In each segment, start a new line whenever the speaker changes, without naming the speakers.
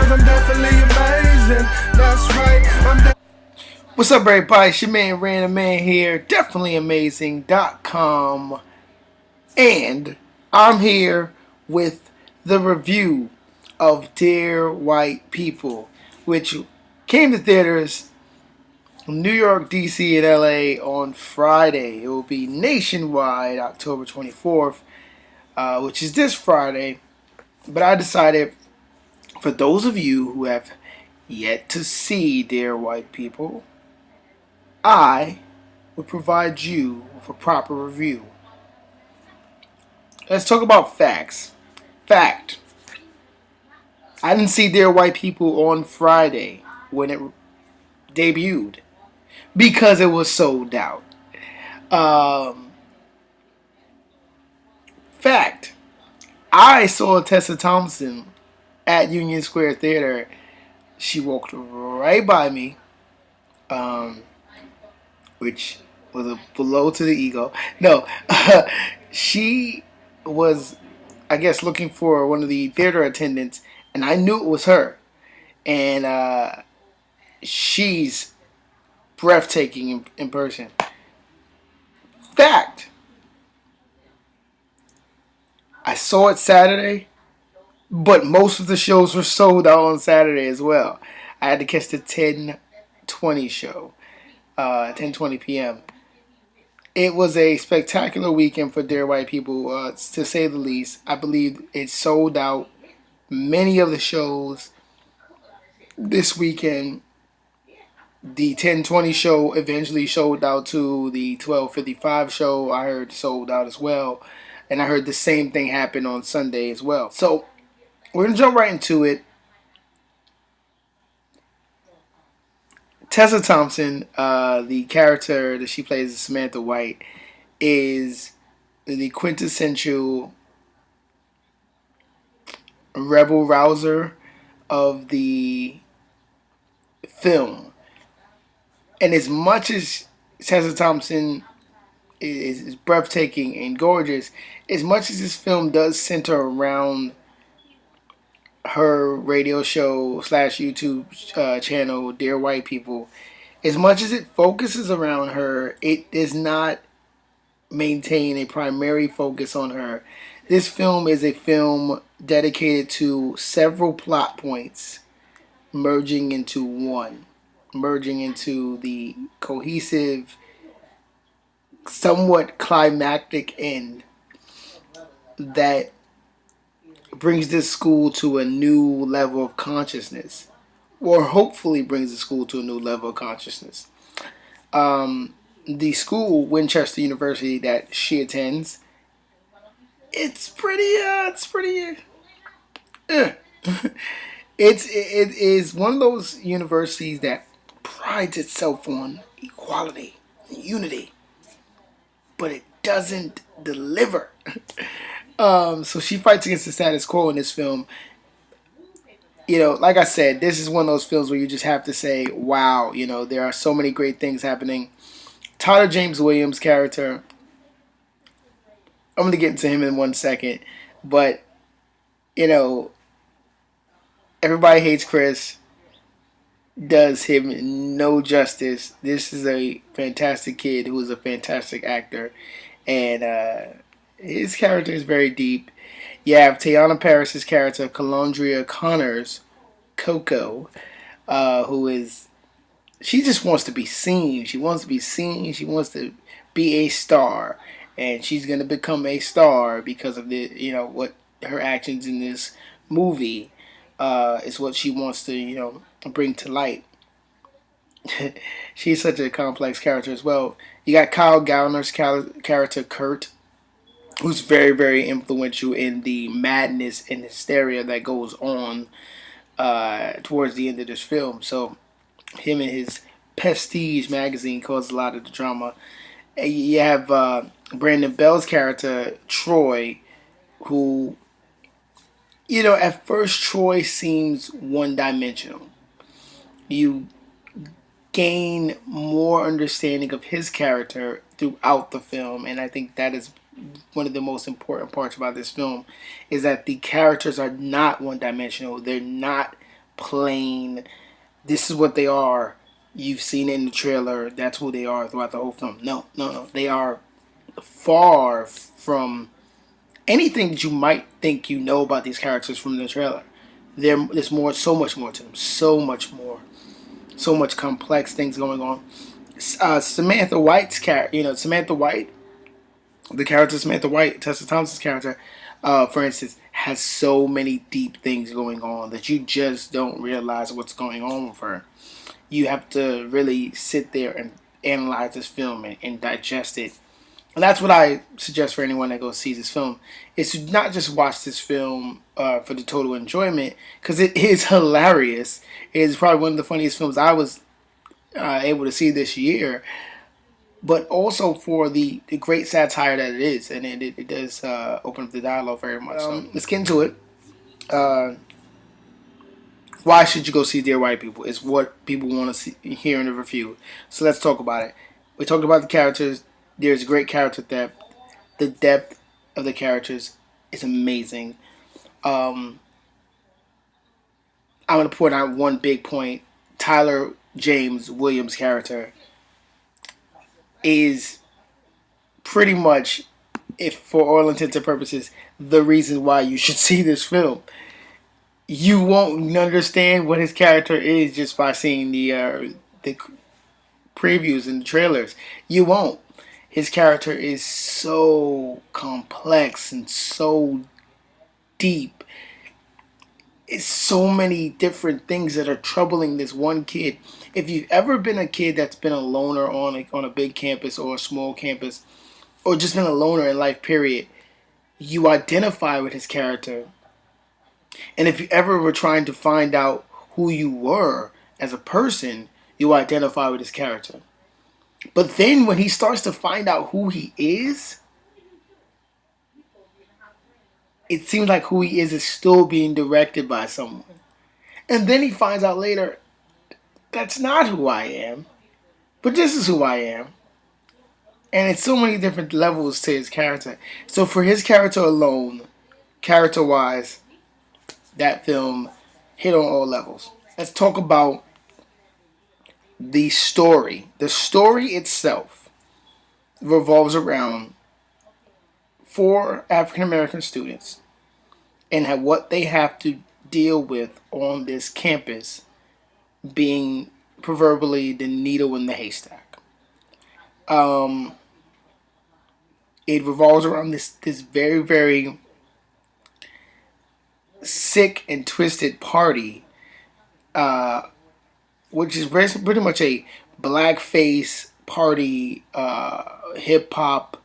cause I'm definitely amazing. That's right, What's up, everybody? It's your man, Random Man here, definitelyamazing.com, and I'm here with the review of Dear White People, which came to theaters in New York, DC, and LA on Friday. It will be nationwide October 24th, which is this Friday. But I decided, for those of you who have yet to see Dear White People, I would provide you with a proper review. Let's talk about facts. Fact. I didn't see Dear White People on Friday when it debuted because it was sold out. Fact. I saw Tessa Thompson at Union Square Theater. She walked right by me, which was a blow to the ego. No, she was, I guess, looking for one of the theater attendants, and I knew it was her. And she's breathtaking in person. Fact. I saw it Saturday, but most of the shows were sold out on Saturday as well. I had to catch the 10:20 show, 10:20 p.m. It was a spectacular weekend for Dear White People, to say the least. I believe it sold out many of the shows this weekend. The 10:20 show eventually sold out to the 12:55 show. I heard sold out as well. And I heard the same thing happen on Sunday as well. So we're going to jump right into it. Tessa Thompson, the character that she plays, Samantha White, is the quintessential rebel rouser of the film. And as much as Tessa Thompson is breathtaking and gorgeous, as much as this film does center around her radio show / YouTube channel, Dear White People, as much as it focuses around her, it does not maintain a primary focus on her. This film is a film dedicated to several plot points merging into one, merging into the cohesive, somewhat climactic end that brings this school to a new level of consciousness, or hopefully brings the school to a new level of consciousness. The school, Winchester University, that she attends, it is one of those universities that prides itself on equality and unity, but it doesn't deliver. So she fights against the status quo in this film. You know, like I said, this is one of those films where you just have to say, wow, you know, there are so many great things happening. Tyler James Williams' character, I'm going to get into him in 1 second, but, you know, Everybody Hates Chris does him no justice. This is a fantastic kid who is a fantastic actor, and his character is very deep. You have Teyonah Parris' character, Calondria Connors, Coco, who is, she just wants to be seen. She wants to be seen. She wants to be a star, and she's gonna become a star because of the, you know, what her actions in this movie is what she wants to, you know, bring to light. She's such a complex character as well. You got Kyle Gallner's character, Kurt, who's very, very influential in the madness and hysteria that goes on towards the end of this film. So him and his Prestige magazine caused a lot of the drama. And you have Brandon Bell's character, Troy, who, you know, at first Troy seems one-dimensional. You gain more understanding of his character throughout the film, and I think that is one of the most important parts about this film, is that the characters are not one-dimensional. They're not plain, this is what they are. You've seen it in the trailer. That's who they are throughout the whole film. No, no, no. They are far from anything that you might think you know about these characters from the trailer. There's more, so much more to them. So much more. So much complex things going on. Samantha White's character, Samantha White, the character Samantha White, Tessa Thompson's character, for instance, has so many deep things going on that you just don't realize what's going on with her. You have to really sit there and analyze this film and digest it. And that's what I suggest for anyone that goes sees this film, is to not just watch this film for the total enjoyment, because it is hilarious. It is probably one of the funniest films I was able to see this year, but also for the great satire that it is, and it does open up the dialogue very much. So let's get into it. Why should you go see Dear White People? Is what people want to hear in the review. So let's talk about it. We talked about the characters. There's great character depth. The depth of the characters is amazing. I'm going to point out one big point. Tyler James Williams' character is pretty much, if for all intents and purposes, the reason why you should see this film. You won't understand what his character is just by seeing the previews and the trailers. You won't. His character is so complex and so deep. It's so many different things that are troubling this one kid. If you've ever been a kid that's been a loner on a big campus or a small campus, or just been a loner in life, period, you identify with his character. And if you ever were trying to find out who you were as a person, you identify with his character. But then when he starts to find out who he is, it seems like who he is still being directed by someone. And then he finds out later, that's not who I am, but this is who I am. And it's so many different levels to his character. So for his character alone, character-wise, that film hit on all levels. Let's talk about the story. The story itself revolves around 4 African American students and what they have to deal with on this campus, being proverbially the needle in the haystack. It revolves around this very, very sick and twisted party, which is pretty much a blackface party, hip hop,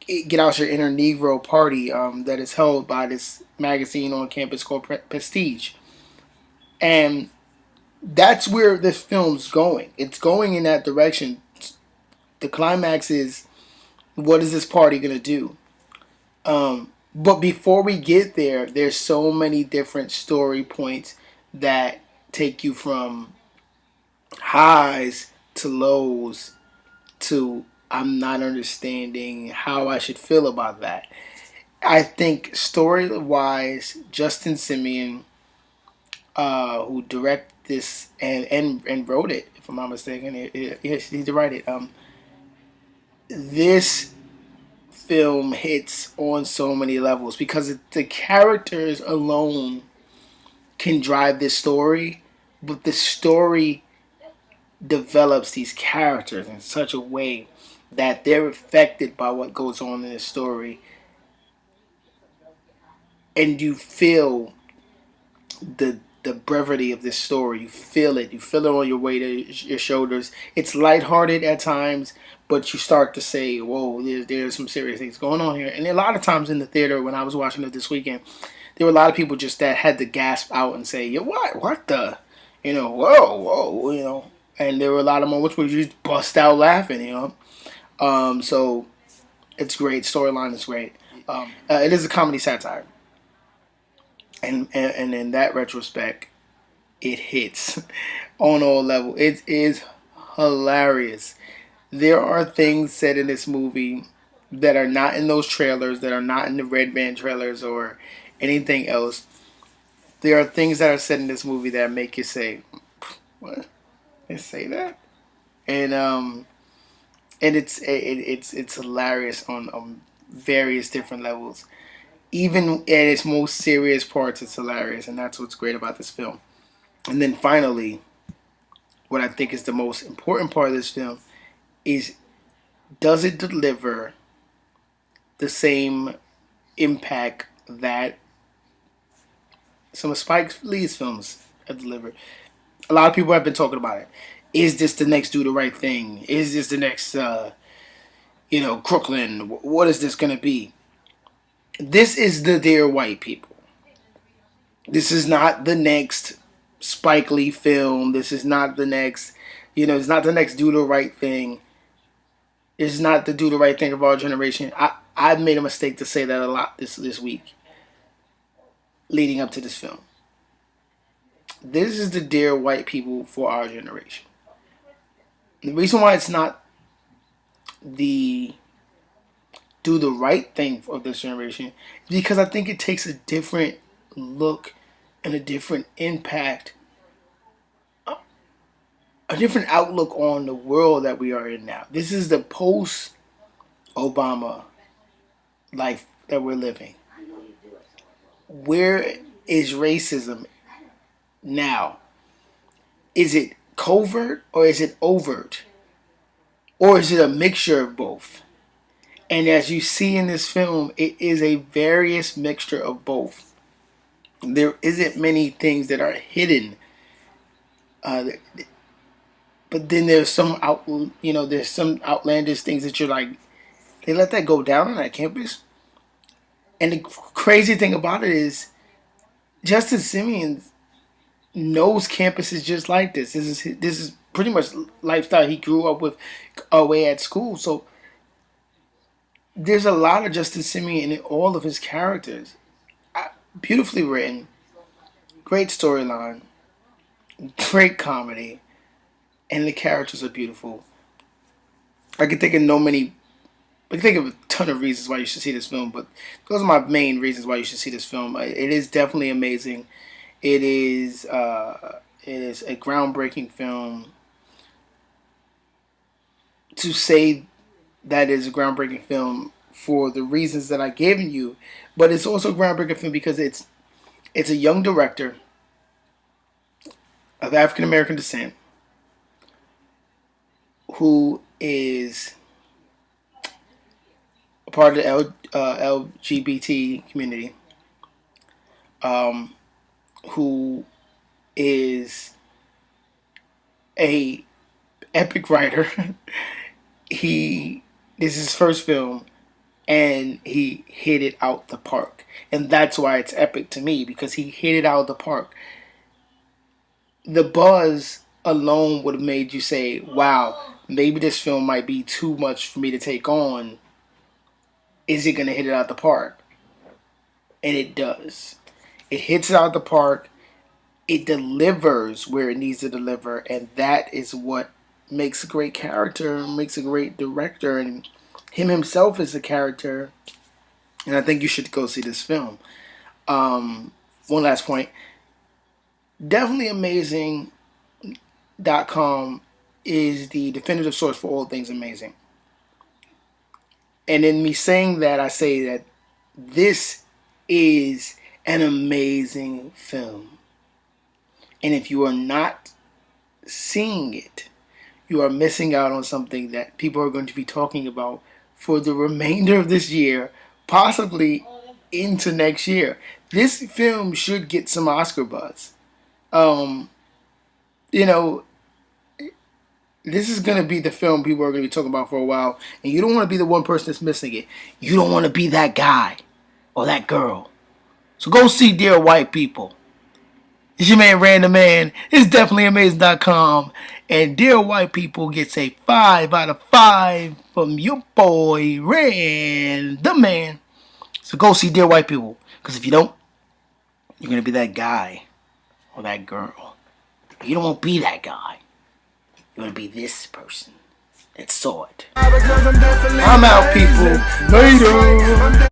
get out your inner Negro party that is held by this magazine on campus called Prestige. And that's where this film's going. It's going in that direction. The climax is, what is this party going to do? But before we get there, there's so many different story points that take you from highs to lows to I'm not understanding how I should feel about that. I think story-wise, Justin Simien, who directed this and wrote it, if I'm not mistaken, yes, he did write it. This film hits on so many levels because the characters alone can drive this story, but the story develops these characters in such a way that they're affected by what goes on in the story, and you feel the brevity of this story. You feel it. You feel it on your way to your shoulders. It's lighthearted at times, but you start to say, whoa, there's some serious things going on here. And a lot of times in the theater, when I was watching it this weekend, there were a lot of people just that had to gasp out and say, "Yo, what the, whoa," And there were a lot of moments where you just bust out laughing, So it's great. Storyline is great. It is a comedy satire. And in that retrospect, it hits on all levels. It is hilarious. There are things said in this movie that are not in those trailers, that are not in the Red Band trailers or anything else. there are things that are said in this movie that make you say, "What? They say that?" And it's hilarious on various different levels. Even at its most serious parts, it's hilarious, and that's what's great about this film. And then finally, what I think is the most important part of this film is, does it deliver the same impact that some of Spike Lee's films have delivered? A lot of people have been talking about it. Is this the next Do the Right Thing? Is this the next, Crooklyn? What is this going to be? This is the Dear White People. This is not the next Spike Lee film. This is not the next, it's not the next Do the Right Thing. It's not the Do the Right Thing of our generation. I've made a mistake to say that a lot this week leading up to this film. This is the Dear White People for our generation. The reason why it's not the Do the Right Thing of this generation is because I think it takes a different look and a different impact, a different outlook on the world that we are in now. This is the post-Obama life that we're living. Where is racism now? Is it covert or is it overt? Or is it a mixture of both? And as you see in this film, it is a various mixture of both. There isn't many things that are hidden, but then there's some there's some outlandish things that you're like, they let that go down on that campus. And the crazy thing about it is, Justin Simien knows campuses just like this. This is pretty much lifestyle he grew up with away at school. So there's a lot of Justin Simien in all of his characters. Beautifully written, great storyline, great comedy, and the characters are beautiful. I can think of a ton of reasons why you should see this film, but those are my main reasons why you should see this film. It is definitely amazing. It is a groundbreaking film. To say that is a groundbreaking film for the reasons that I've given you, but it's also a groundbreaking film because it's a young director of African American descent who is a part of the LGBT community, who is a epic writer. This is his first film, and he hit it out the park. And that's why it's epic to me, because he hit it out of the park. The buzz alone would have made you say, wow, maybe this film might be too much for me to take on. Is it going to hit it out the park? And it does. It hits it out the park. It delivers where it needs to deliver. And that is what makes a great character, makes a great director. And him himself is a character. And I think you should go see this film. One last point. Definitely Amazing.com is the definitive source for all things amazing. And in me saying that, I say that this is an amazing film. And if you are not seeing it, you are missing out on something that people are going to be talking about for the remainder of this year, possibly into next year. This film should get some Oscar buzz. This is going to be the film people are going to be talking about for a while. And you don't want to be the one person that's missing it. You don't want to be that guy or that girl. So go see Dear White People. It's your man, Random Man. It's definitely Amazing.com. And Dear White People gets a 5 out of 5 from your boy, Random Man. So go see Dear White People. Because if you don't, you're going to be that guy or that girl. You don't want to be that guy. You want to be this person that saw it. I'm out, people. Later.